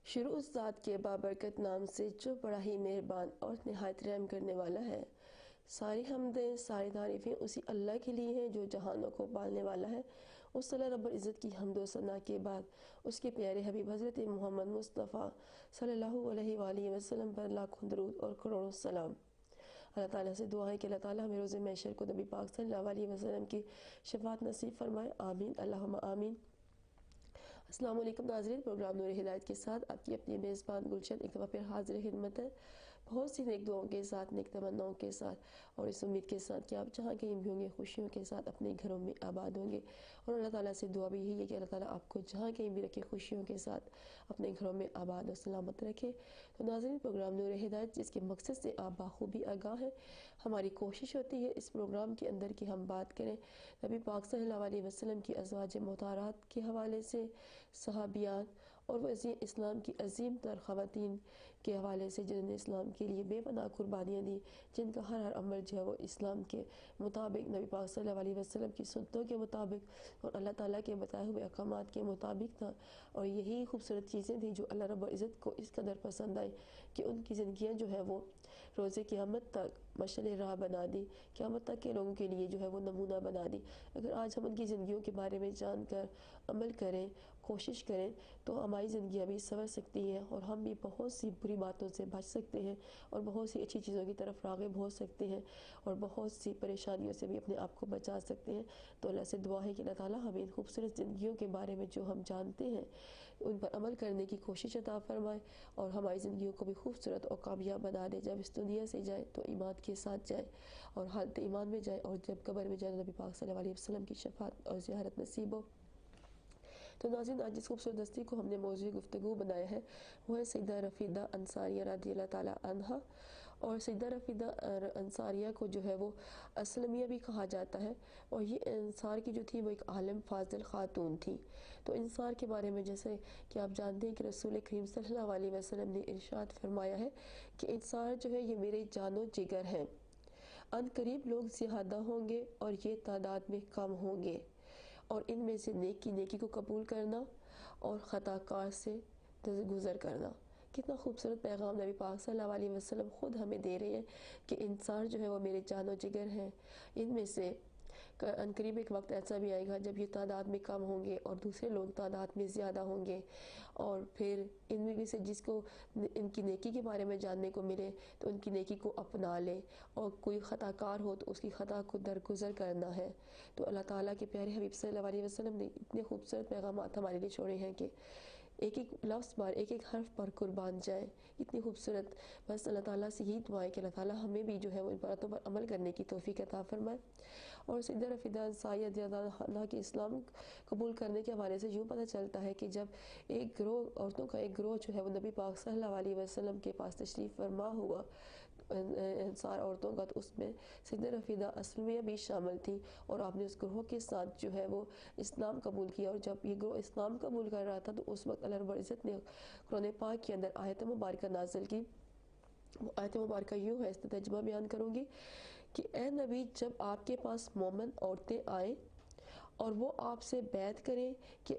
شروع اس ذات کے بابرکت نام سے جو بڑا ہی مہربان اور نہایت رحم کرنے والا ہے۔ ساری حمدیں، ساری تعریفیں اسی اللہ کے لیے ہیں جو جہانوں کو پالنے والا ہے۔ اس اللہ رب العزت کی حمد و ثنا کے بعد اس کے پیارے حبیب حضرت محمد مصطفیٰ صلی اللہ علیہ وآلہ وسلم پر لاکھوں درود اور کروڑوں سلام۔ اللہ تعالیٰ سے دعا ہے کہ اللہ تعالیٰ ہمیں روز محشر کو نبی پاک صلی اللہ علیہ وسلم کی شفاعت نصیب فرمائے، آمین اللہم آمین۔ السلام علیکم ناظرین، پروگرام نور ہدایت کے ساتھ آپ کی اپنی میزبان گلشن ایک دفعہ پھر حاضر خدمت ہے، بہت سی نیک دعاؤں کے ساتھ، نیک تمناؤں کے ساتھ، اور اس امید کے ساتھ کہ آپ جہاں کہیں بھی ہوں گے خوشیوں کے ساتھ اپنے گھروں میں آباد ہوں گے، اور اللہ تعالیٰ سے دعا بھی یہی ہے کہ اللہ تعالیٰ آپ کو جہاں کہیں بھی رکھے خوشیوں کے ساتھ اپنے گھروں میں آباد و سلامت رکھے۔ تو ناظرین، پروگرام نور ہدایت جس کے مقصد سے آپ بخوبی آگاہ ہیں، ہماری کوشش ہوتی ہے اس پروگرام کے اندر کہ ہم بات کریں نبی پاک صلی اللہ علیہ وسلم کی ازواج مطہرات کے حوالے سے، صحابیان اور وہ اسلام کی عظیم تر خواتین کے حوالے سے جنہوں نے اسلام کے لیے بے پناہ قربانیاں دی، جن کا ہر عمل جو ہے وہ اسلام کے مطابق، نبی پاک صلی اللہ علیہ وسلم کی سنتوں کے مطابق اور اللہ تعالیٰ کے بتائے ہوئے احکامات کے مطابق تھا، اور یہی خوبصورت چیزیں تھیں جو اللہ رب العزت کو اس قدر پسند آئی کہ ان کی زندگیاں جو ہے وہ روز قیامت تک مشعل راہ بنا دی، قیامت تک کے لوگوں کے لیے جو ہے وہ نمونہ بنا دی۔ اگر آج ہم ان کی زندگیوں کے بارے میں جان کر عمل کریں، کوشش کریں، تو ہماری زندگیاں بھی سنور سکتی ہیں اور ہم بھی بہت سی بری باتوں سے بچ سکتے ہیں اور بہت سی اچھی چیزوں کی طرف راغب ہو سکتے ہیں اور بہت سی پریشانیوں سے بھی اپنے آپ کو بچا سکتے ہیں۔ تو اللہ سے دعا ہے کہ اللہ تعالیٰ ہمیں ان خوبصورت زندگیوں کے بارے میں جو ہم جانتے ہیں ان پر عمل کرنے کی کوشش عطا فرمائے اور ہماری زندگیوں کو بھی خوبصورت اور کامیاب بنا دے۔ جب اس دنیا سے جائے تو ایمان کے ساتھ جائے اور حالت ایمان میں جائے، اور جب قبر میں جائے تو نبی پاک صلی اللہ علیہ وسلم کی شفاعت اور زیارت نصیب ہو۔ تو ناظرین، آج جس خوبصورت دستی کو ہم نے موضوع گفتگو بنایا ہے وہ ہے سیدہ رفیدہ انصاریہ رضی اللہ تعالیٰ عنہا، اور سیدہ رفیدہ انصاریہ کو جو ہے وہ اسلمیہ بھی کہا جاتا ہے، اور یہ انصار کی جو تھی وہ ایک عالم فاضل خاتون تھی۔ تو انصار کے بارے میں جیسے کہ آپ جانتے ہیں کہ رسول کریم صلی اللہ علیہ وسلم نے ارشاد فرمایا ہے کہ انصار جو ہے یہ میرے جان و جگر ہیں، ان قریب لوگ زیادہ ہوں گے اور یہ تعداد میں کم ہوں گے، اور ان میں سے نیکی کو قبول کرنا اور خطا کار سے گزر کرنا۔ کتنا خوبصورت پیغام نبی پاک صلی اللہ علیہ وسلم خود ہمیں دے رہے ہیں کہ انسان جو ہے وہ میرے جان و جگر ہیں، ان میں سے ان قریب ایک وقت ایسا بھی آئے گا جب یہ تعداد میں کم ہوں گے اور دوسرے لوگ تعداد میں زیادہ ہوں گے، اور پھر ان میں سے جس کو ان کی نیکی کے بارے میں جاننے کو ملے تو ان کی نیکی کو اپنا لے، اور کوئی خطا کار ہو تو اس کی خطا کو درگزر کرنا ہے۔ تو اللہ تعالیٰ کے پیارے حبیب صلی اللہ علیہ وسلم نے اتنے خوبصورت پیغامات ہمارے لیے چھوڑے ہیں کہ ایک ایک لفظ پر، ایک ایک حرف پر قربان جائیں، اتنی خوبصورت۔ بس اللہ تعالیٰ سے یہی دعا ہے کہ اللہ تعالیٰ ہمیں بھی جو ہے وہ ان باتوں پر عمل کرنے کی توفیق عطا فرمائے۔ اور سیدہ رفیدہ انصاریہ رضی اللہ عنہا کے اسلام قبول کرنے کے حوالے سے یوں پتہ چلتا ہے کہ جب ایک گروہ عورتوں کا ایک گروہ جو ہے وہ نبی پاک صلی اللہ علیہ وسلم کے پاس تشریف فرما ہوا انصار عورتوں کا، تو اس میں سیدہ رفیدہ اسلمیہ بھی شامل تھی، اور آپ نے اس گروہ کے ساتھ جو ہے وہ اسلام قبول کیا۔ اور جب یہ گروہ اسلام قبول کر رہا تھا تو اس وقت اللہ رب العزت نے قرآن پاک کے اندر آیت مبارکہ نازل کی۔ وہ آیت مبارکہ یوں ہے، اس کا ترجمہ بیان کروں گی کہ اے نبی، جب آپ کے پاس مومن عورتیں آئیں اور وہ آپ سے بیعت کریں کہ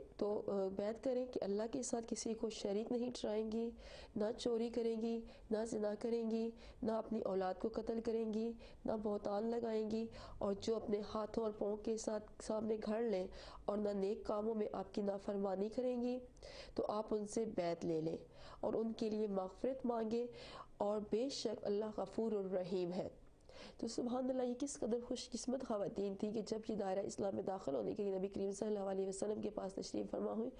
اللہ کے ساتھ کسی کو شریک نہیں ٹھہرائیں گی، نہ چوری کریں گی، نہ زنا کریں گی، نہ اپنی اولاد کو قتل کریں گی، نہ بہتان لگائیں گی، اور جو اپنے ہاتھوں اور پاؤں کے ساتھ سامنے گھڑ لیں اور نہ نیک کاموں میں آپ کی نافرمانی کریں گی، تو آپ ان سے بیعت لے لیں اور ان کے لیے مغفرت مانگیں، اور بے شک اللہ غفور الرحیم ہے۔ تو سبحان اللہ، یہ کس قدر خوش قسمت خواتین تھی کہ جب یہ دائرہ اسلام میں داخل ہونے کے لیے نبی کریم صلی اللہ علیہ وسلم کے پاس تشریف فرما ہوئی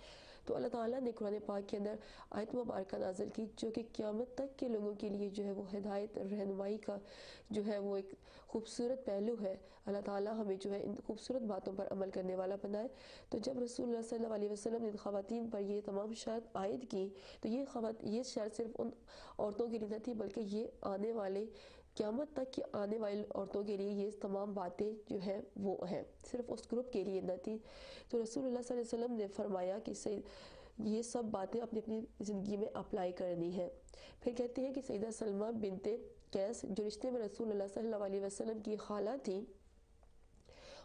تو اللہ تعالیٰ نے قرآن پاک کے اندر آیت مبارکہ نازل کی، جو کہ قیامت تک کے لوگوں کے لیے جو ہے وہ ہدایت رہنمائی کا جو ہے وہ ایک خوبصورت پہلو ہے۔ اللہ تعالیٰ ہمیں جو ہے ان خوبصورت باتوں پر عمل کرنے والا بنائے۔ تو جب رسول اللہ صلی اللہ علیہ وسلم نے ان خواتین پر یہ تمام شرط عائد کی تو یہ شرط صرف ان عورتوں کے لیے نہ تھی، بلکہ یہ آنے والے قیامت تک کی آنے والی عورتوں کے لیے یہ تمام باتیں جو ہیں وہ ہیں، صرف اس گروپ کے لیے نہ تھی۔ تو رسول اللہ صلی اللہ علیہ وسلم نے فرمایا کہ یہ سب باتیں اپنی اپنی زندگی میں اپلائی کرنی ہے۔ پھر کہتے ہیں کہ سیدہ سلمہ بنت قیس جو رشتے میں رسول اللہ صلی اللہ علیہ وسلم کی خالہ تھیں،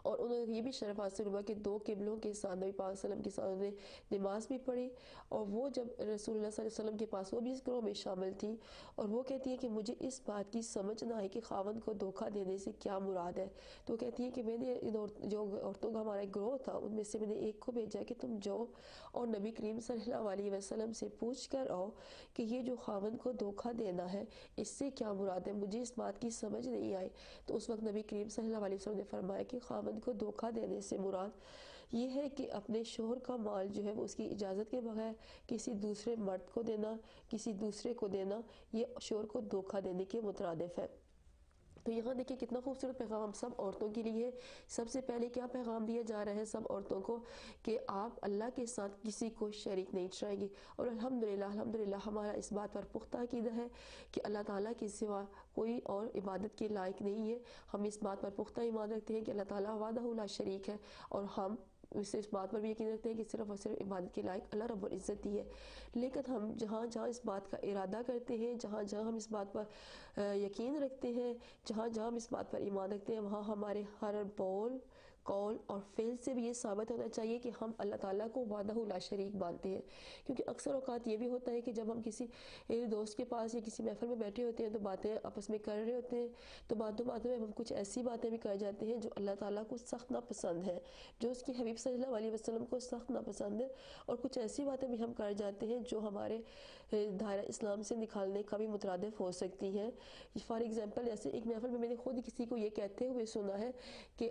اور انہوں نے یہ بھی شرف حاصل ہوا کہ 2 قبلوں کے ساتھ نبی پاک صلی اللہ علیہ وسلم کے ساتھ انہوں نے نماز بھی پڑھی، اور وہ جب رسول اللہ صلی اللہ علیہ وسلم کے پاس وہ بھی اس گروہ میں شامل تھی، اور وہ کہتی ہے کہ مجھے اس بات کی سمجھ نہ آئی کہ خاوند کو دھوکہ دینے سے کیا مراد ہے۔ تو وہ کہتی ہے کہ میں نے جو عورتوں کا ہمارا ایک گروہ تھا ان میں سے میں نے ایک کو بھیجا کہ تم جاؤ اور نبی کریم صلی اللہ علیہ وسلم سے پوچھ کر آؤ کہ یہ جو خاوند کو دھوکہ دینا ہے اس سے کیا مراد ہے، مجھے اس بات کی سمجھ نہیں آئی۔ تو اس وقت نبی کریم صلی اللہ علیہ وسلم نے فرمایا کہ خاوند کو دھوکہ دینے سے مراد یہ ہے کہ اپنے شوہر کا مال جو ہے وہ اس کی اجازت کے بغیر کسی دوسرے مرد کو دینا، کسی دوسرے کو دینا، یہ شوہر کو دھوکہ دینے کے مترادف ہے۔ تو یہاں دیکھیں کتنا خوبصورت پیغام سب عورتوں کے لیے ہے۔ سب سے پہلے کیا پیغام دیا جا رہا ہے سب عورتوں کو کہ آپ اللہ کے ساتھ کسی کو شریک نہیں ٹھہرائیں گی، اور الحمدللہ ہمارا اس بات پر پختہ عقیدہ ہے کہ اللہ تعالیٰ کے سوا کوئی اور عبادت کے لائق نہیں ہے۔ ہم اس بات پر پختہ ایمان رکھتے ہیں کہ اللہ تعالیٰ وحدہ لا شریک ہے، اور ہم اس بات پر بھی یقین رکھتے ہیں کہ صرف اور صرف عبادت کے لائق اللہ رب العزت ہی ہے۔ لیکن ہم جہاں جہاں اس بات کا ارادہ کرتے ہیں، جہاں جہاں ہم اس بات پر یقین رکھتے ہیں، جہاں جہاں ہم اس بات پر ایمان رکھتے ہیں، وہاں ہمارے ہر بول، قول اور فعل سے بھی یہ ثابت ہونا چاہیے کہ ہم اللہ تعالیٰ کو وحدہ لا شریک مانتے ہیں۔ کیونکہ اکثر اوقات یہ بھی ہوتا ہے کہ جب ہم کسی دوست کے پاس یا کسی محفل میں بیٹھے ہوتے ہیں تو باتیں آپس میں کر رہے ہوتے ہیں، تو باتوں میں ہم کچھ ایسی باتیں بھی کر جاتے ہیں جو اللہ تعالیٰ کو سخت ناپسند ہے، جو اس کے حبیب صلی اللہ علیہ وسلم کو سخت ناپسند ہے، اور کچھ ایسی باتیں بھی ہم کر جاتے ہیں جو ہمارے دائرہ اسلام سے نکالنے کا بھی مترادف ہو سکتی ہیں۔ فار ایگزامپل ایسے ایک محفل میں نے خود کسی کو یہ کہتے ہوئے سنا ہے کہ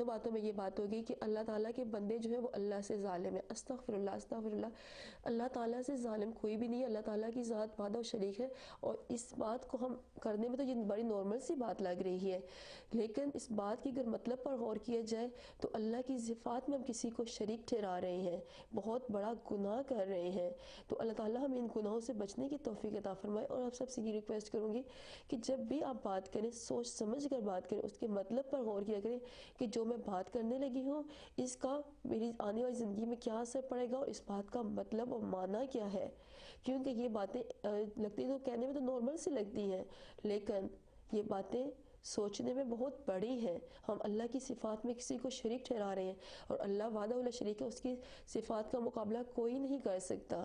باتوں میں یہ بات ہو گئی کہ اللہ تعالیٰ کے بندے جو ہے وہ اللہ سے ظالم ہے۔ استغفر اللہ، اللہ تعالیٰ سے ظالم کوئی بھی نہیں ہے، اللہ تعالیٰ کی ذات وحدہ و شریک ہے، اور اس بات کو ہم کرنے میں تو یہ بڑی نارمل سی بات لگ رہی ہے، لیکن اس بات کی اگر مطلب پر غور کیا جائے تو اللہ کی صفات میں ہم کسی کو شریک ٹھہرا رہے ہیں، بہت بڑا گناہ کر رہے ہیں۔ تو اللہ تعالیٰ ہمیں ان گناہوں سے بچنے کی توفیق عطا فرمائے۔ اور آپ سب سے یہ ریکویسٹ کروں گی کہ جب بھی آپ بات کریں سوچ سمجھ کر بات کریں، اس کے مطلب پر غور کیا کریں کہ جو میں بات کرنے لگی ہوں اس کا میری آنے والی زندگی میں کیا اثر پڑے گا، اور اس بات کا مطلب اور معنی کیا ہے۔ کیونکہ یہ باتیں لگتی تو کہنے میں تو نارمل سی لگتی ہیں، لیکن یہ باتیں سوچنے میں بہت بڑی ہیں۔ ہم اللہ کی صفات میں کسی کو شریک ٹھہرا رہے ہیں، اور اللہ وحدہ لا شریک ہے، اس کی صفات کا مقابلہ کوئی نہیں کر سکتا،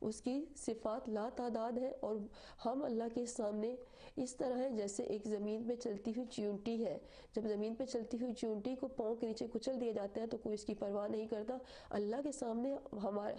اس کی صفات لا تعداد ہے، اور ہم اللہ کے سامنے اس طرح ہے جیسے ایک زمین پہ چلتی ہوئی چیونٹی ہے۔ جب زمین پہ چلتی ہوئی چیونٹی کو پاؤں کے نیچے کچل دیا جاتا ہے تو کوئی اس کی پرواہ نہیں کرتا، اللہ کے سامنے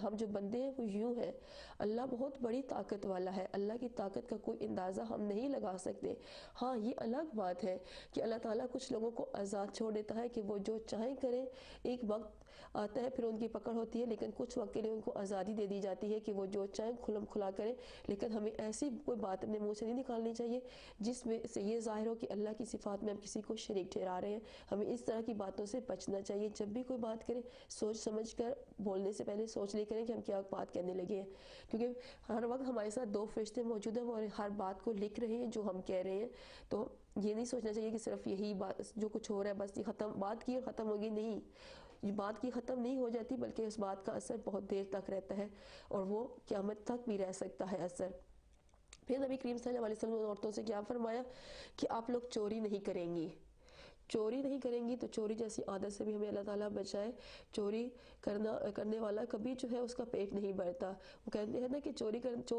ہم جو بندے ہیں وہ یوں ہیں۔ اللہ بہت بڑی طاقت والا ہے، اللہ کی طاقت کا کوئی اندازہ ہم نہیں لگا سکتے۔ ہاں یہ الگ بات ہے کہ اللہ تعالیٰ کچھ لوگوں کو آزاد چھوڑ دیتا ہے کہ وہ جو چاہیں کریں، ایک وقت آتا ہے پھر ان کی پکڑ ہوتی ہے، لیکن کچھ وقت کے لیے ان کو آزادی دے دی جاتی ہے کہ وہ جو چاہیں کھلم کھلا کریں۔ لیکن ہمیں ایسی کوئی بات اپنے منہ سے نہیں نکالنی چاہیے جس میں سے یہ ظاہر ہو کہ اللہ کی صفات میں ہم کسی کو شریک ٹھہرا رہے ہیں۔ ہمیں اس طرح کی باتوں سے بچنا چاہیے۔ جب بھی کوئی بات کریں سوچ سمجھ کر بولنے سے پہلے سوچ لے کریں کہ ہم کیا بات کہنے لگے ہیں، کیونکہ ہر وقت ہمارے ساتھ 2 فرشتے موجود ہیں، وہ ہر بات کو لکھ رہے ہیں جو ہم کہہ رہے ہیں۔ تو یہ نہیں سوچنا چاہیے کہ صرف یہی بات جو کچھ ہو رہا ہے بس یہ ختم، بات کی اور ختم ہوگی، نہیں، یہ بات کی ختم نہیں ہو جاتی، بلکہ اس بات کا اثر بہت دیر تک رہتا ہے، اور وہ قیامت تک بھی رہ سکتا ہے اثر۔ پھر نبی کریم صلی اللہ علیہ وسلم نے عورتوں سے کیا فرمایا کہ آپ لوگ چوری نہیں کریں گی۔ چوری نہیں کریں گی، تو چوری جیسی عادت سے بھی ہمیں اللہ تعالیٰ بچائے۔ چوری کرنے والا کبھی جو ہے اس کا پیٹ نہیں بھرتا۔ وہ کہتے ہیں نا کہ چور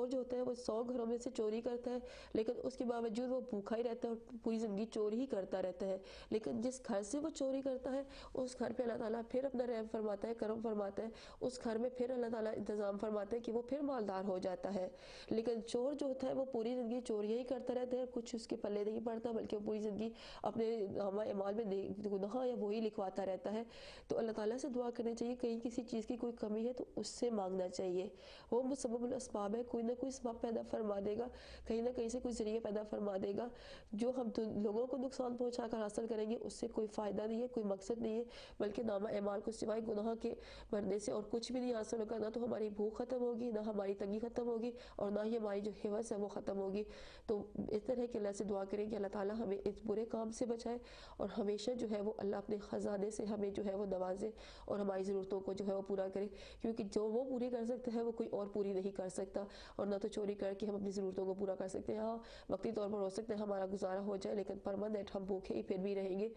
جو ہوتا ہے وہ 100 گھروں میں سے چوری کرتا ہے، لیکن اس کے باوجود وہ بھوکا ہی رہتا ہے اور پوری زندگی چوری ہی کرتا رہتا ہے۔ لیکن جس گھر سے وہ چوری کرتا ہے اس گھر پہ اللہ تعالیٰ پھر اپنا رحم فرماتا ہے، کرم فرماتا ہے، اس گھر میں پھر اللہ تعالیٰ انتظام فرماتا ہے کہ وہ پھر مالدار ہو جاتا ہے۔ لیکن چور جو ہوتا ہے وہ پوری زندگی چوریاں ہی کرتا رہتا ہے، کچھ اس کے پلے نہیں پڑتا، بلکہ وہ پوری زندگی اپنے اعمال میں گناہ یا وہی لکھواتا رہتا ہے۔ تو اللہ تعالیٰ سے دعا کرنی چاہیے، کہیں کسی چیز کی کوئی کمی ہے تو اس سے مانگنا چاہیے۔ وہ مسبب الاسباب ہے، کوئی نہ کوئی سبب پیدا فرما دے گا، کہیں نہ کہیں سے کوئی ذریعہ پیدا فرما دے گا۔ جو ہم لوگوں کو نقصان پہنچا کر حاصل کریں گے اس سے کوئی فائدہ نہیں ہے، کوئی مقصد نہیں ہے، بلکہ نامہ اعمال کو سوائے گناہ کے بھرنے سے اور کچھ بھی نہیں حاصل ہوگا۔ نہ تو ہماری بھوک ختم ہوگی، نہ ہماری تنگی ختم ہوگی، اور نہ ہی ہماری جو حوث ہے وہ ختم ہوگی۔ تو اس طرح کہ اللہ سے دعا کریں کہ اللہ تعالیٰ ہمیں اس برے کام سے بچائے اور اور ہمیشہ جو ہے وہ اللہ اپنے خزانے سے ہمیں جو ہے وہ نوازے اور ہماری ضرورتوں کو جو ہے وہ پورا کرے، کیونکہ جو وہ پوری کر سکتا ہے وہ کوئی اور پوری نہیں کر سکتا، اور نہ تو چوری کر کے ہم اپنی ضرورتوں کو پورا کر سکتے ہیں۔ ہاں وقتی طور پر ہو سکتا ہے ہمارا گزارا ہو جائے، لیکن پرماننٹ ہم بھوکے ہی پھر بھی رہیں گے۔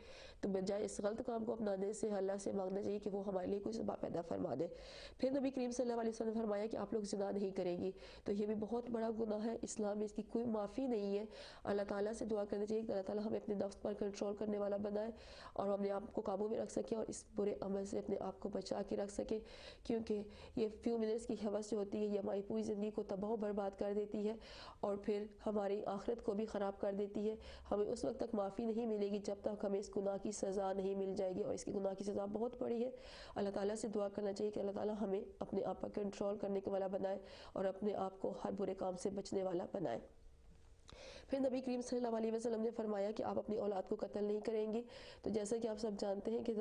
تو بجائے اس غلط کام کو اپنانے سے اللہ سے مانگنا چاہیے کہ وہ ہمارے لیے کوئی سبب پیدا فرما دے۔ پھر نبی کریم صلی اللہ علیہ وسلم نے فرمایا کہ آپ لوگ زنا نہیں کریں گی، تو یہ بھی بہت بڑا گناہ ہے، اسلام میں اس کی کوئی معافی نہیں ہے۔ اللہ تعالیٰ سے دعا کرنی چاہیے کہ اللہ تعالیٰ ہمیں اپنے نفس پر کنٹرول کرنے والا بنائے اور ہم اپنے آپ کو قابو میں رکھ سکیں اور اس برے عمل سے اپنے آپ کو بچا کے رکھ سکیں، کیونکہ یہ فیو منٹس کی ہوس جو ہوتی ہے یہ ہماری پوری زندگی کو تباہ و برباد کر دیتی ہے اور پھر ہماری آخرت کو بھی خراب کر دیتی ہے۔ ہمیں اس وقت تک معافی نہیں ملے گی جب تک ہمیں اس گناہ کی سزا نہیں مل جائے گی، اور اس کی گناہ کی سزا بہت بڑی ہے۔ اللہ تعالیٰ سے دعا کرنا چاہیے کہ اللہ تعالیٰ ہمیں اپنے آپ پر کنٹرول کرنے کے والا بنائے اور اپنے آپ کو ہر برے کام سے بچنے والا بنائے۔ پھر نبی کریم صلی اللہ علیہ وسلم نے فرمایا کہ آپ اپنی اولاد کو قتل نہیں کریں گے۔ تو جیسا کہ آپ سب جانتے ہیں کہ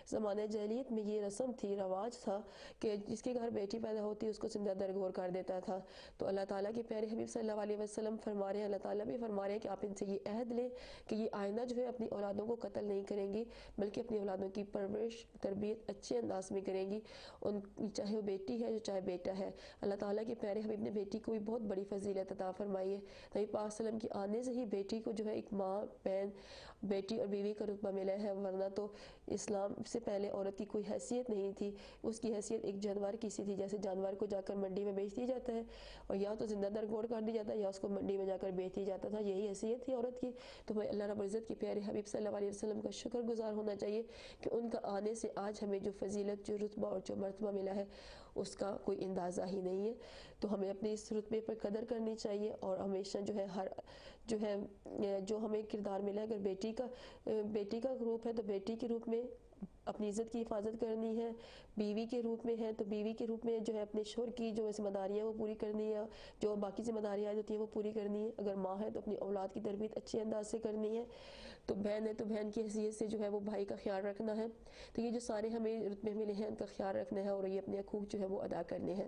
زمانہ جاہلیت میں یہ رسم تھی، رواج تھا کہ جس کے گھر بیٹی پیدا ہوتی اس کو زندہ درگور کر دیتا تھا۔ تو اللہ تعالیٰ کے پیارے حبیب صلی اللہ علیہ وسلم فرما رہے ہیں، اللہ تعالیٰ بھی فرما رہے ہیں کہ آپ ان سے یہ عہد لیں کہ یہ آئندہ جو ہے اپنی اولادوں کو قتل نہیں کریں گی، بلکہ اپنی اولادوں کی پرورش تربیت اچھے انداز میں کریں گی، چاہے وہ بیٹی ہے چاہے بیٹا ہے۔ اللہ تعالیٰ کے پیارے حبیب نے بیٹی کو بھی بہت بڑی فضیلت عطا فرمائی ہے۔ نبی پاک صلی اللہ علیہ وسلم کی آنے سے ہی بیٹی کو جو ہے ایک ماں، بہن، بیٹی اور بیوی کا رتبہ ملا ہے، ورنہ تو اسلام سے پہلے عورت کی کوئی حیثیت نہیں تھی، اس کی حیثیت ایک جانور کی سی تھی، جیسے جانور کو جا کر منڈی میں بیچ دیا جاتا ہے اور یا تو زندہ درگور کر دیا جاتا ہے یا اس کو منڈی میں جا کر بیچ دیا جاتا تھا، یہی حیثیت تھی عورت کی۔ تو ہمیں اللہ رب العزت کے پیارے حبیب صلی اللہ علیہ وسلم کا شکر گزار ہونا چاہیے کہ ان کا آنے سے آج ہمیں جو فضیلت، جو رتبہ اور جو مرتبہ ملا ہے اس کا کوئی اندازہ ہی نہیں ہے۔ تو ہمیں اپنے اس رتبے پر قدر کرنی چاہیے اور ہمیشہ جو ہے جو ہمیں کردار ملا ہے، اگر بیٹی کا روپ ہے تو بیٹی کے روپ میں اپنی عزت کی حفاظت کرنی ہے، بیوی کے روپ میں ہے تو بیوی کے روپ میں جو ہے اپنے شوہر کی جو ذمہ داریاں وہ پوری کرنی ہے، جو باقی ذمہ داریاں ہوتی ہیں وہ پوری کرنی ہے۔ اگر ماں ہے تو اپنی اولاد کی تربیت اچھے انداز سے کرنی ہے، تو بہن ہے تو بہن کی حیثیت سے جو ہے وہ بھائی کا خیال رکھنا ہے۔ تو یہ جو سارے ہمیں رتبے ملے ہیں ان کا خیال رکھنا ہے اور یہ اپنے حقوق جو ہے وہ ادا کرنے ہیں۔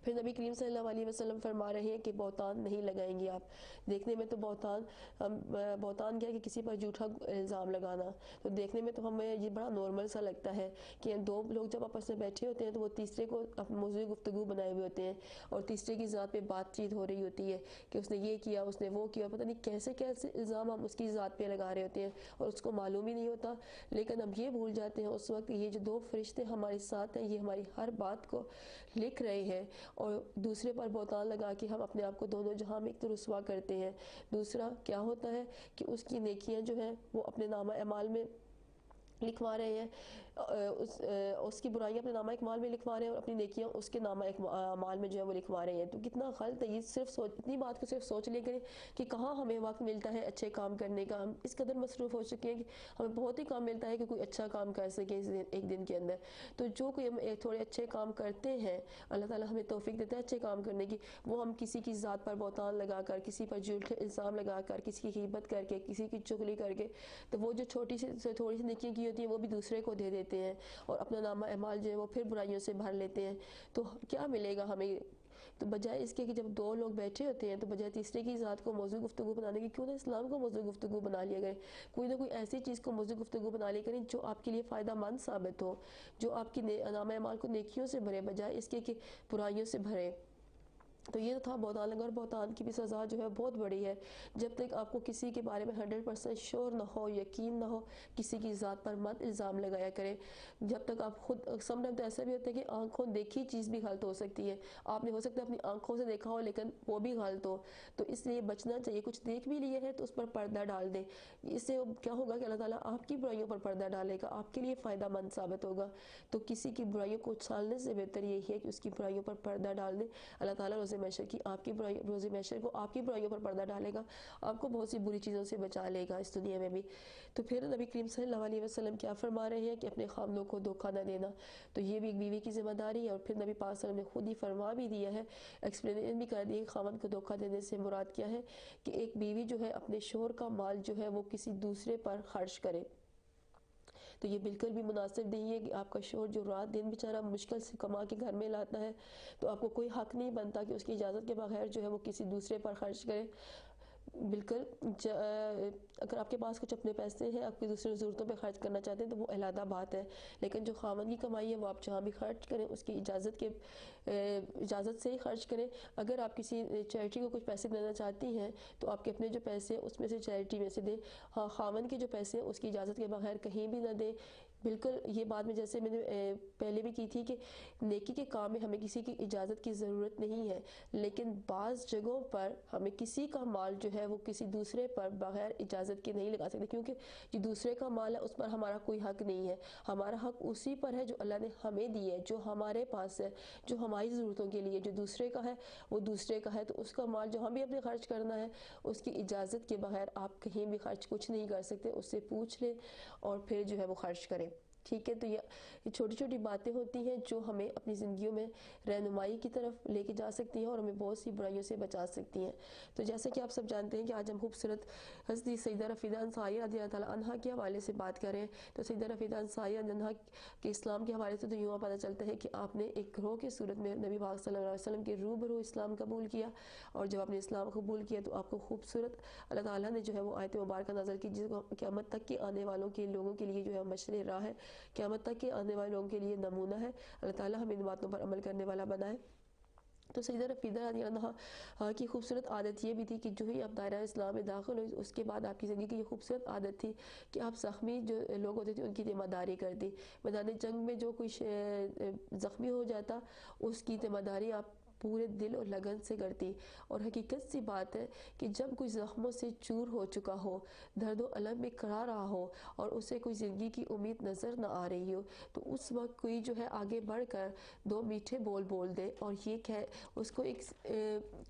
پھر نبی کریم صلی اللہ علیہ وسلم فرما رہے ہیں کہ بہتان نہیں لگائیں گے آپ۔ دیکھنے میں تو بہتان کیا کہ کسی پر جھوٹا الزام لگانا، تو دیکھنے میں تو ہمیں یہ بڑا نارمل سا لگتا ہے کہ دو لوگ جب آپس میں بیٹھے ہوتے ہیں تو وہ تیسرے کو موضوع گفتگو بنائے ہوئے ہوتے ہیں اور تیسرے کی ذات پہ بات چیت ہو رہی ہوتی ہے کہ اس نے یہ کیا، اس نے وہ کیا، پتہ نہیں کیسے کیسے الزام ہم اس کی ذات پہ لگا رہے ہوتے ہیں اور اس کو معلوم ہی نہیں ہوتا۔ لیکن اب یہ بھول جاتے ہیں اس وقت یہ جو دو فرشتے ہمارے ساتھ ہیں یہ ہماری ہر بات کو لکھ رہے ہیں، اور دوسرے پر بہتان لگا کے ہم اپنے آپ کو دونوں جہاں میں ایک تو رسوا کرتے ہیں، دوسرا کیا ہوتا ہے کہ اس کی نیکیاں جو ہیں وہ اپنے نامہ اعمال میں لکھوا رہے ہیں، اس کی برائیاں اپنے نامہ اعمال میں لکھوا رہے ہیں اور اپنی نیکیاں اس کے نامہ اعمال میں جو ہے وہ لکھوا رہے ہیں۔ تو کتنا غلط ہے یہ، صرف اتنی بات کو صرف سوچ لے کریں کہ کہاں ہمیں وقت ملتا ہے اچھے کام کرنے کا، ہم اس قدر مصروف ہو چکے ہیں کہ ہمیں بہت ہی کام ملتا ہے کہ کوئی اچھا کام کر سکیں ایک دن کے اندر۔ تو جو کوئی ہم تھوڑے اچھے کام کرتے ہیں اللہ تعالیٰ ہمیں توفیق دیتا ہے اچھے کام کرنے کی، وہ ہم کسی کی ذات پر بہتان لگا کر، کسی پر جھوٹے الزام لگا کر، کسی کی غیبت کر کے، کسی کی چغلی کر کے، تو وہ جو تھوڑی سی نیکیاں کی ہوتی ہیں وہ بھی دوسرے کو دے دیتے ہیں اور اپنا نامہ اعمال جو ہے وہ پھر برائیوں سے بھر لیتے ہیں۔ تو کیا ملے گا ہمیں؟ تو بجائے اس کے کہ جب دو لوگ بیٹھے ہوتے ہیں تو بجائے تیسرے کی ذات کو موضوع گفتگو بنانے کی کیوں نہ اسلام کو موضوع گفتگو بنا لیا گئے، کوئی نہ کوئی ایسی چیز کو موضوع گفتگو بنا لیا کریں جو آپ کے لیے فائدہ مند ثابت ہو، جو آپ کی نامہ اعمال کو نیکیوں سے بھرے بجائے اس کے کہ برائیوں سے بھرے۔ تو یہ تھا بہتان لگا، اور بہتان کی بھی سزا جو ہے بہت بڑی ہے۔ جب تک آپ کو کسی کے بارے میں 100% شور نہ ہو، یقین نہ ہو، کسی کی ذات پر مت الزام لگایا کریں۔ جب تک آپ خود، سم ٹائم تو ایسا بھی ہوتا ہے کہ آنکھوں دیکھی چیز بھی غلط ہو سکتی ہے، آپ نے ہو سکتا ہے اپنی آنکھوں سے دیکھا ہو لیکن وہ بھی غلط ہو، تو اس لیے بچنا چاہیے۔ کچھ دیکھ بھی لیے ہیں تو اس پر پردہ ڈال دیں، اس سے کیا ہوگا کہ اللہ تعالیٰ آپ کی برائیوں پر پردہ ڈالے گا، آپ کے لیے فائدہ مند ثابت ہوگا۔ تو کسی کی برائیوں کو اچھالنے سے بہتر یہی ہے کہ اس کی برائیوں پر پردہ ڈال دیں۔ اللہ تعالیٰ روز محشر کی روز محشر کو آپ کی برائیوں پر پردہ ڈالے گا، آپ کو بہت سی بری چیزوں سے بچا لے گا اس دنیا میں بھی۔ تو پھر نبی کریم صلی اللہ علیہ وسلم کیا فرما رہے ہیں کہ اپنے خامدوں کو دھوکہ نہ دینا، تو یہ بھی ایک بیوی کی ذمہ داری ہے۔ اور پھر نبی پاک صلی اللہ علیہ وسلم نے خود ہی فرما بھی دیا ہے، ایکسپلین بھی کر دیا کہ خامد کو دھوکہ دینے سے مراد کیا ہے، کہ ایک بیوی جو ہے اپنے شوہر کا مال جو ہے وہ کسی دوسرے پر خرچ کرے۔ تو یہ بالکل بھی مناسب نہیں ہے کہ آپ کا شوہر جو رات دن بیچارہ مشکل سے کما کے گھر میں لاتا ہے تو آپ کو کوئی حق نہیں بنتا کہ اس کی اجازت کے بغیر جو ہے وہ کسی دوسرے پر خرچ کرے۔ بالکل اگر آپ کے پاس کچھ اپنے پیسے ہیں، آپ کی دوسری ضرورتوں پہ خرچ کرنا چاہتے ہیں تو وہ علیحدہ بات ہے، لیکن جو خاوند کی کمائی ہے وہ آپ جہاں بھی خرچ کریں اس کی اجازت سے ہی خرچ کریں۔ اگر آپ کسی چیریٹی کو کچھ پیسے دینا چاہتی ہیں تو آپ کے اپنے جو پیسے ہیں اس میں سے چیریٹی میں سے دیں، ہاں خاوند کے جو پیسے ہیں اس کی اجازت کے بغیر کہیں بھی نہ دیں۔ بالکل یہ بات میں جیسے میں نے پہلے بھی کی تھی کہ نیکی کے کام میں ہمیں کسی کی اجازت کی ضرورت نہیں ہے، لیکن بعض جگہوں پر ہمیں کسی کا مال جو ہے وہ کسی دوسرے پر بغیر اجازت کے نہیں لگا سکتے، کیونکہ جو دوسرے کا مال ہے اس پر ہمارا کوئی حق نہیں ہے۔ ہمارا حق اسی پر ہے جو اللہ نے ہمیں دی ہے، جو ہمارے پاس ہے، جو ہماری ضرورتوں کے لیے۔ جو دوسرے کا ہے وہ دوسرے کا ہے، تو اس کا مال جو ہم بھی اپنے خرچ کرنا ہے اس کی اجازت کے بغیر آپ کہیں بھی خرچ کچھ نہیں کر سکتے، اس سے پوچھ لیں اور پھر جو ہے وہ خرچ کریں، ٹھیک ہے۔ تو یہ چھوٹی چھوٹی باتیں ہوتی ہیں جو ہمیں اپنی زندگیوں میں رہنمائی کی طرف لے کے جا سکتی ہیں اور ہمیں بہت سی برائیوں سے بچا سکتی ہیں۔ تو جیسے کہ آپ سب جانتے ہیں کہ آج ہم خوبصورت حضرت سیدہ رفیدہ انصاری رضی اللہ تعالیٰ عنہ کے حوالے سے بات کریں تو سیدہ رفیدہ انصاری رضی اللہ عنہ کے اسلام کے حوالے سے تو یوں پتہ چلتا ہے کہ آپ نے ایک گروہ کی صورت میں نبی پاک صلی اللہ علیہ وسلم کے روبرو اسلام قبول کیا، اور جب آپ نے اسلام قبول کیا تو آپ کو خوبصورت اللہ تعالیٰ نے جو ہے وہ آیت مبارکہ نازل کی، جس کو قیامت تک کے آنے والوں کے لوگوں کے لیے جو ہے مشعل راہ ہے، قیامت تک کے آنے والے لوگوں کے لیے نمونہ ہے۔ اللہ تعالیٰ ہمیں ان باتوں پر عمل کرنے والا بنائے۔ تو سیدہ رفیدہ رضی اللہ عنہا کی خوبصورت عادت یہ بھی تھی کہ جو ہی آپ دائرہ اسلام میں داخل ہوئی اس کے بعد آپ کی زندگی کی یہ خوبصورت عادت تھی کہ آپ زخمی جو لوگ ہوتے تھے ان کی تیمہ داری کرتی، میدان جنگ میں جو کوئی زخمی ہو جاتا اس کی تیمہ داری آپ پورے دل اور لگن سے کرتی۔ اور حقیقت سی بات ہے کہ جب کوئی زخموں سے چور ہو چکا ہو، درد و الم میں کرا رہا ہو اور اسے کوئی زندگی کی امید نظر نہ آ رہی ہو، تو اس وقت کوئی جو ہے آگے بڑھ کر دو میٹھے بول دے اور یہ اس کو ایک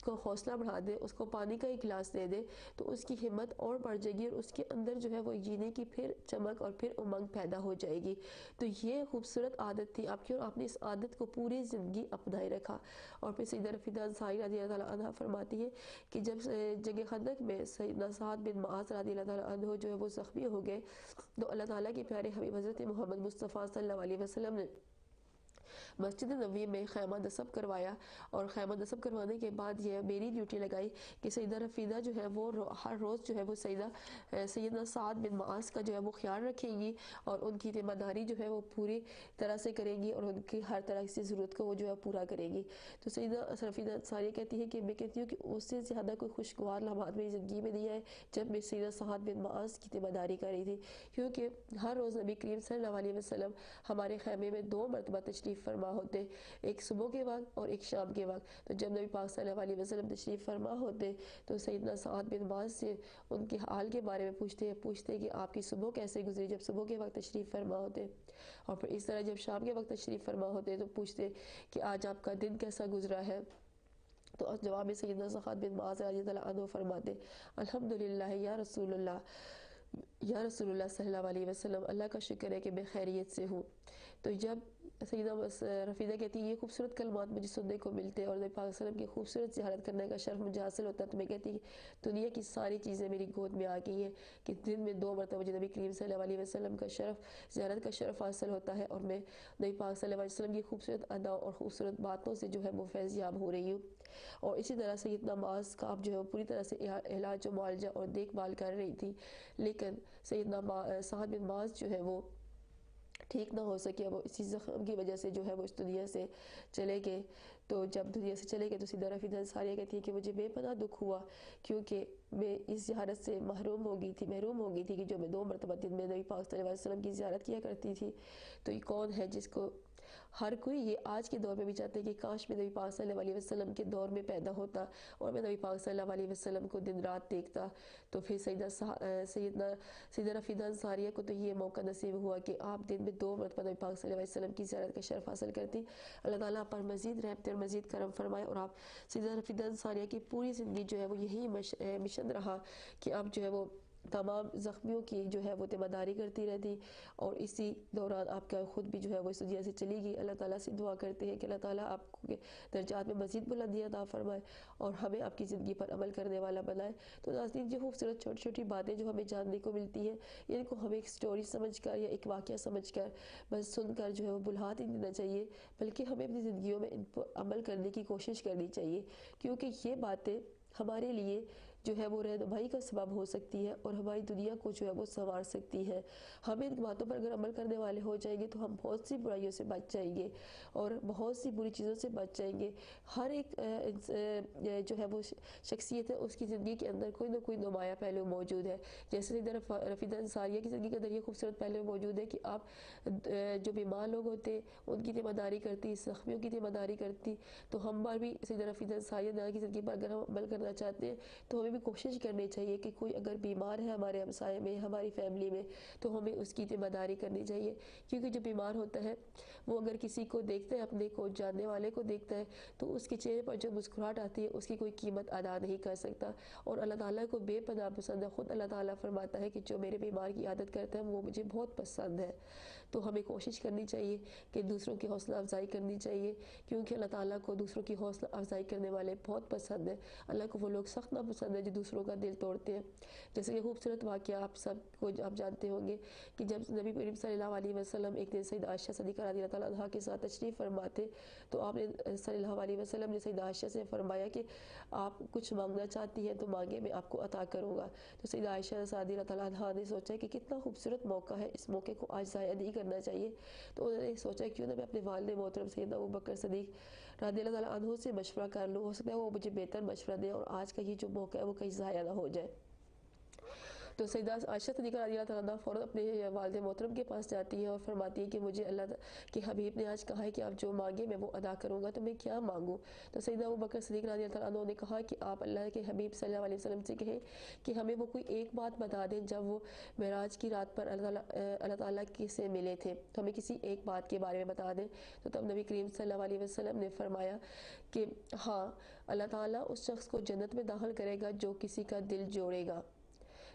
کو حوصلہ بڑھا دے، اس کو پانی کا ایک گلاس دے دے، تو اس کی ہمت اور بڑھ جائے گی اور اس کے اندر جو ہے وہ جینے کی پھر چمک اور پھر امنگ پیدا ہو جائے گی۔ تو یہ خوبصورت عادت تھی آپ کی، اور آپ نے اس عادت کو پوری زندگی اپنائے رکھا۔ اور پھر سیدہ رفیدہ انصاری رضی اللہ تعالیٰ عنہ فرماتی ہے کہ جب جنگ خندق میں سیدنا سعد بن معاذ رضی اللہ تعالیٰ عنہ جو ہے وہ زخمی ہو گئے تو اللہ تعالیٰ کے پیارے حبیب حضرت محمد مصطفیٰ صلی اللہ علیہ وسلم نے مسجد نبوی میں خیمہ نصب کروایا، اور خیمہ نصب کروانے کے بعد یہ میری ڈیوٹی لگائی کہ سیدہ رفیدہ جو ہے وہ ہر روز جو ہے وہ سیدنا سعد بن معاذ کا جو ہے وہ خیال رکھیں گی اور ان کی ذمہ داری جو ہے وہ پوری طرح سے کریں گی اور ان کی ہر طرح کی ضرورت کو وہ جو ہے پورا کریں گی۔ تو سیدہ رفیدہ انصاری کہتی ہے کہ میں کہتی ہوں کہ اس سے زیادہ کوئی خوشگوار لمحات میری زندگی میں نہیں آئے جب میں سیدہ سعد بن معاذ کی ذمہ داری کر رہی تھی، کیونکہ ہر روز نبی کریم صلی اللہ علیہ وسلم ہمارے خیمے میں 2 مرتبہ تشریف فرما ہوتے، ایک صبح کے وقت اور ایک شام کے وقت۔ تو جب نبی پاک صلی اللہ علیہ وسلم تشریف فرما ہوتے تو سیدنا سعد بن معاذ سے ان کے حال کے بارے میں پوچھتے کہ آپ کی صبح کیسے گزری جب صبح کے وقت تشریف فرما ہوتے، اور پھر اس طرح جب شام کے وقت تشریف فرما ہوتے تو پوچھتے کہ آج آپ کا دن کیسا گزرا ہے۔ تو جواب میں سیدنا سعد بن معاذ رضی اللہ عنہ فرماتے الحمدللہ یا رسول اللہ صلی اللہ علیہ وسلم، اللہ کا شکر ہے کہ میں خیریت سے ہوں۔ تو جب سیدہ رفیدہ کہتی ہے یہ خوبصورت کلمات مجھے سننے کو ملتے اور نبی پاک صلی اللہ علیہ وسلم کی خوبصورت زیارت کرنے کا شرف مجھے حاصل ہوتا ہے، تو میں کہتی کہ دنیا کی ساری چیزیں میری گود میں آ گئی ہیں کہ دن میں 2 مرتبہ مجھے نبی کریم صلی اللہ علیہ وسلم کا زیارت کا شرف حاصل ہوتا ہے، اور میں نبی پاک صلی اللہ علیہ وسلم کی خوبصورت ادا اور خوبصورت باتوں سے جو ہے وہ فیض یاب ہو رہی ہوں۔ اور اسی طرح سیدنا معاذ کا آپ جو ہے وہ پوری طرح سے علاج و معالجہ اور دیکھ بھال کر رہی تھی، لیکن سیدنا سعد بن معاذ جو ہے وہ ٹھیک نہ ہو سکے، وہ اسی زخم کی وجہ سے جو ہے وہ اس دنیا سے چلے گئے۔ تو جب دنیا سے چلے گئے تو سیدہ رفیدہ انصاریہ کہتی ہے کہ مجھے بے پناہ دکھ ہوا، کیونکہ میں اس زیارت سے محروم ہو گئی تھی کہ جو میں 2 مرتبہ دن میں نبی پاک صلی اللہ علیہ وسلم کی زیارت کیا کرتی تھی۔ تو یہ کون ہے جس کو ہر کوئی یہ آج کے دور میں بھی چاہتے ہیں کہ کاش میں نبی پاک صلی اللہ علیہ وسلم کے دور میں پیدا ہوتا اور میں نبی پاک صلی اللہ علیہ وسلم کو دن رات دیکھتا۔ تو پھر سیدہ رفیدہ انصاریہ کو تو یہ موقع نصیب ہوا کہ آپ دن میں 2 مرتبہ نبی پاک صلی اللہ علیہ وسلم کی زیارت کا شرف حاصل کرتی۔ اللہ تعالیٰ آپ پر مزید رحمت اور مزید کرم فرمائے، اور آپ سیدہ رفیدہ انصاریہ کی پوری زندگی جو ہے وہ یہی مشن رہا کہ آپ جو ہے وہ تمام زخمیوں کی جو ہے وہ ذمہ داری کرتی رہتی، اور اسی دوران آپ کا خود بھی جو ہے وہ اس دنیا سے چلی گئی۔ اللہ تعالیٰ سے دعا کرتے ہیں کہ اللہ تعالیٰ آپ کے درجات میں مزید بلندی عطا فرمائے اور ہمیں آپ کی زندگی پر عمل کرنے والا بنائے۔ تو ناظرین، جو خوبصورت چھوٹی چھوٹی باتیں جو ہمیں جاننے کو ملتی ہیں، ان کو ہمیں ایک سٹوری سمجھ کر یا ایک واقعہ سمجھ کر بس سن کر جو ہے وہ بھلا نہیں دینا چاہیے، بلکہ ہمیں اپنی زندگیوں میں ان پر عمل کرنے کی کوشش کرنی چاہیے، کیونکہ یہ باتیں ہمارے لیے جو ہے وہ رہنمائی کا سبب ہو سکتی ہے اور ہماری دنیا کو جو ہے وہ سنوار سکتی ہے۔ ہم ان باتوں پر اگر عمل کرنے والے ہو جائیں گے تو ہم بہت سی برائیوں سے بچ جائیں گے اور بہت سی بری چیزوں سے بچ جائیں گے۔ ہر ایک جو ہے وہ شخصیت ہے اس کی زندگی کے اندر کوئی نہ کوئی نمایاں پہلو موجود ہے۔ جیسے سیدہ رفیدہ انصاریہ کی زندگی کے اندر یہ خوبصورت پہلو موجود ہے کہ آپ جو بیمار لوگ ہوتے ہیں ان کی تیمارداری کرتی، زخمیوں کی تیمارداری کرتی، تو ہم بار بھی سیدہ رفیدہ انصاریہ کی زندگی پر اگر ہم عمل کرنا چاہتے ہیں تو ہمیں بھی کوشش کرنی چاہیے کہ کوئی اگر بیمار ہے ہمارے ہمسائے میں، ہماری فیملی میں، تو ہمیں اس کی تیمارداری کرنی چاہیے، کیونکہ جو بیمار ہوتا ہے وہ اگر کسی کو دیکھتا ہے، اپنے کو جاننے والے کو دیکھتا ہے، تو اس کے چہرے پر جو مسکراہٹ آتی ہے اس کی کوئی قیمت ادا نہیں کر سکتا، اور اللہ تعالیٰ کو بے پناہ پسند ہے۔ خود اللہ تعالیٰ فرماتا ہے کہ جو میرے بیمار کی عادت کرتا ہے وہ مجھے بہت پسند ہے۔ تو ہمیں کوشش کرنی چاہیے کہ دوسروں کی حوصلہ افزائی کرنی چاہیے، کیونکہ اللہ تعالیٰ کو دوسروں کی حوصلہ افزائی کرنے والے بہت پسند ہیں۔ اللہ کو وہ لوگ سخت ناپسند ہیں جو دوسروں کا دل توڑتے ہیں۔ جیسے کہ خوبصورت واقعہ آپ سب کو آپ جانتے ہوں گے کہ جب نبی کریم صلی اللہ علیہ وسلم ایک دن سیدہ عائشہ صدیقہ رضی اللہ تعالیٰ عنہا کے ساتھ تشریف فرماتے، تو آپ نے صلی اللہ علیہ وسلم نے سیدہ عائشہ سے فرمایا کہ آپ کچھ مانگنا چاہتی ہیں تو مانگے، میں آپ کو عطا کروں گا۔ تو سیدہ عائشہ رضی اللہ تعالیٰ عنہا نے سوچا کہ کتنا خوبصورت موقع ہے، اس موقع کو آج ضائع نہیں کرنا چاہیے، تو انہوں نے سوچا کیوں نہ میں اپنے والد محترم سیدنا ابوبکر صدیق رضی اللہ تعالیٰ عنہ سے مشورہ کر لوں، ہو سکتا ہے وہ مجھے بہتر مشورہ دیں اور آج کا یہ جو موقع ہے وہ کہیں ضائع نہ ہو جائے۔ تو سیدہ عائشہ صدیقہ رضی اللہ تعالیٰ عنہ فوراً اپنے والد محترم کے پاس جاتی ہیں اور فرماتی ہیں کہ مجھے اللہ کے حبیب نے آج کہا ہے کہ آپ جو مانگے میں وہ ادا کروں گا، تو میں کیا مانگوں؟ تو سیدنا ابوبکر صدیق رضی اللہ تعالیٰ عنہ نے کہا کہ آپ اللہ کے حبیب صلی اللہ علیہ وسلم سے کہیں کہ ہمیں وہ کوئی ایک بات بتا دیں جب وہ معراج کی رات پر اللہ تعالیٰ سے ملے تھے، تو ہمیں کسی ایک بات کے بارے میں بتا دیں۔ تو تب نبی کریم صلی اللہ علیہ وسلم نے فرمایا کہ ہاں، اللہ تعالیٰ اس شخص کو جنت میں داخل کرے گا جو کسی کا دل جوڑے گا۔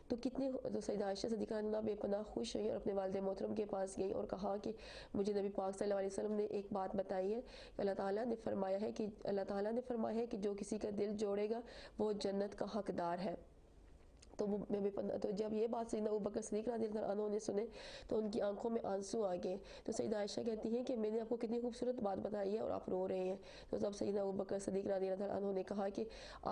تو سیدہ عائشہ صدیقہ عنہا بے پناہ خوش ہوئی اور اپنے والد محترم کے پاس گئی اور کہا کہ مجھے نبی پاک صلی اللہ علیہ وسلم نے ایک بات بتائی ہے کہ اللہ تعالیٰ نے فرمایا ہے کہ جو کسی کا دل جوڑے گا وہ جنت کا حقدار ہے۔ تو جب یہ بات سیدنا ابوبکر صدیق رضی اللہ عنہ نے سنے تو ان کی آنکھوں میں آنسو آ گئے۔ تو سیدہ عائشہ کہتی ہیں کہ میں نے آپ کو کتنی خوبصورت بات بتائی ہے اور آپ رو رہے ہیں۔ تو تب سیدنا ابوبکر صدیق رضی اللہ عنہ نے کہا کہ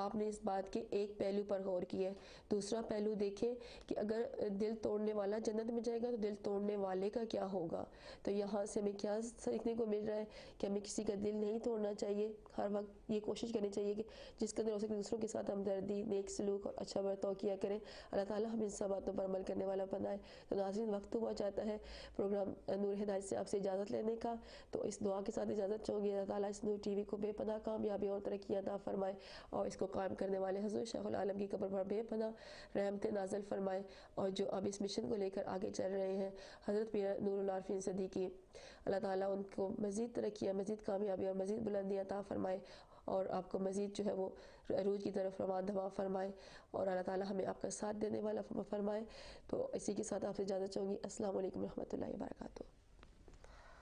آپ نے اس بات کے ایک پہلو پر غور کیا ہے، دوسرا پہلو دیکھیں کہ اگر دل توڑنے والا جنت میں جائے گا تو دل توڑنے والے کا کیا ہوگا۔ تو یہاں سے ہمیں کیا سیکھنے کو مل رہا ہے کہ ہمیں کسی کا دل نہیں توڑنا چاہیے، ہر وقت یہ کوشش کرنی چاہیے کہ جس قدر ہو سکے دوسروں کے ساتھ ہمدردی، نیک سلوک اور اچھا برتاؤ کیا کریں۔ اللہ تعالیٰ ہم ان سب باتوں پر عمل کرنے والا بنائے۔ تو ناظرین، وقت ہوا جاتا ہے پروگرام نور ہدایت سے آپ سے اجازت لینے کا، تو اس دعا کے ساتھ اجازت چاہوں گی اللہ تعالیٰ اس نور ٹی وی کو بے پناہ کامیابی اور ترقی عطا فرمائے اور اس کو قائم کرنے والے حضور شیخ العالم کی قبر پر بے پناہ رحمتیں نازل فرمائے، اور جو اب اس مشن کو لے کر آگے چل رہے ہیں حضرت پیر نور العارفین صدیقی، اللہ تعالیٰ ان کو مزید ترقی، مزید کامیابی اور مزید بلندی عطا فرمائے اور آپ کو مزید جو ہے وہ عروج کی طرف رواں دواں فرمائے، اور اللہ تعالیٰ ہمیں آپ کا ساتھ دینے والا فرمائے۔ تو اسی کے ساتھ آپ سے اجازت چاہوں گی۔ السلام علیکم ورحمۃ اللہ وبرکاتہ۔